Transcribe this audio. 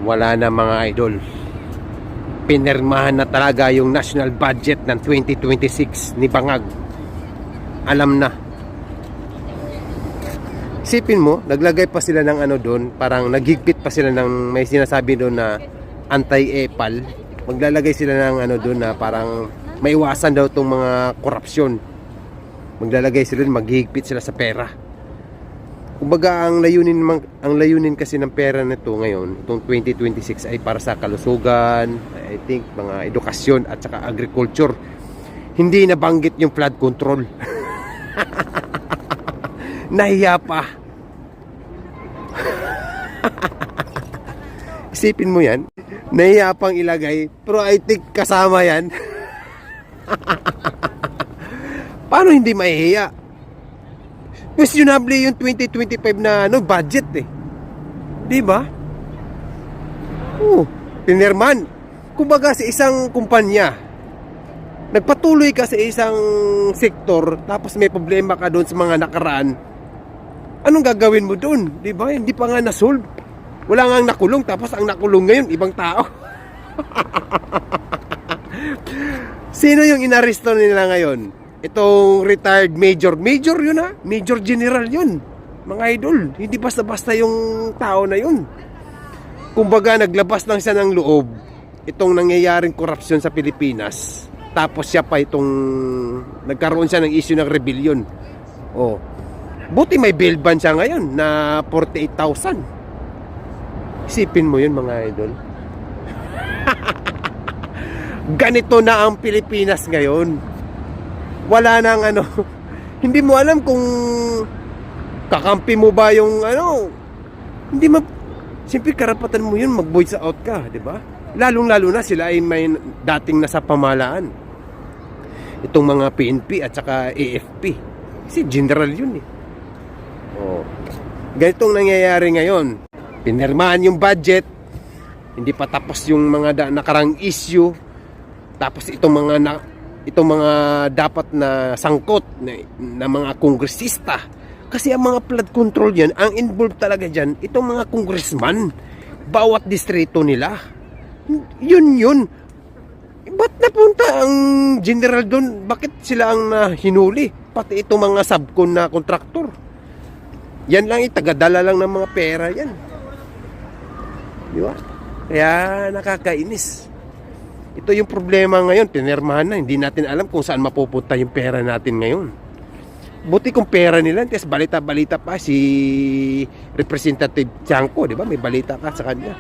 Wala na mga idol. Pinirmahan na talaga yung national budget ng 2026 ni Bangag. Alam na. Isipin mo, naglagay pa sila ng ano doon, parang naghigpit pa sila ng may sinasabi doon na anti-epal. Maglalagay sila ng ano doon na parang maiwasan daw tong mga korupsyon. Maglalagay sila doon, maghihigpit sila sa pera. Kumbaga ang layunin kasi ng pera nito ngayon, itong 2026 ay para sa kalusugan, I think mga edukasyon at saka agriculture. Hindi nabanggit yung flood control. Nahiya pa. Isipin mo yan, nahiya pang ilagay, pero I think kasama yan. Paano hindi mahihiya? Questionable yung 2025 na budget eh. Di ba? Pinirman. Kumbaga sa isang kumpanya, nagpatuloy ka sa isang sektor, tapos may problema ka doon sa mga nakaraan. Anong gagawin mo doon? Di ba? Hindi pa nga na-solve. Wala nga nakulong, tapos ang nakulong ngayon, ibang tao. Sino yung inaresto nila ngayon? Itong retired major. Major yun ha? Major general yun. Mga idol. Hindi basta-basta yung tao na yun. Kumbaga, naglabas lang siya ng loob. Itong nangyayaring korupsyon sa Pilipinas. Tapos siya pa itong nagkaroon siya ng issue ng rebellion. Buti may bail ban siya ngayon na 48,000. Isipin mo yun mga idol. Ganito na ang Pilipinas ngayon. Wala nang hindi mo alam kung kakampi mo ba yung hindi siyempre karapatan mo yun, mag-voice out ka, di ba? Lalong-lalo na sila ay may dating nasa pamahalaan. Itong mga PNP at saka AFP. Kasi general yun eh. Ganitong nangyayari ngayon. Pinirmahan yung budget, hindi pa tapos yung mga nakarang issue. Tapos itong mga dapat na sangkot na mga kongresista. Kasi ang mga flood control yan, ang involved talaga dyan, itong mga congressman, bawat distrito nila. Yun. Ba't napunta ang general doon? Bakit sila ang hinuli? Pati itong mga subcon na kontraktor. Yan lang, tagadala lang ng mga pera yan. Di ba? Kaya nakakainis. Ito yung problema ngayon, pinirmahan na. Hindi natin alam kung saan mapupunta yung pera natin ngayon. Buti kung pera nila, tapos balita-balita pa si Representative Tiangco, di ba? May balita ka sa kanya.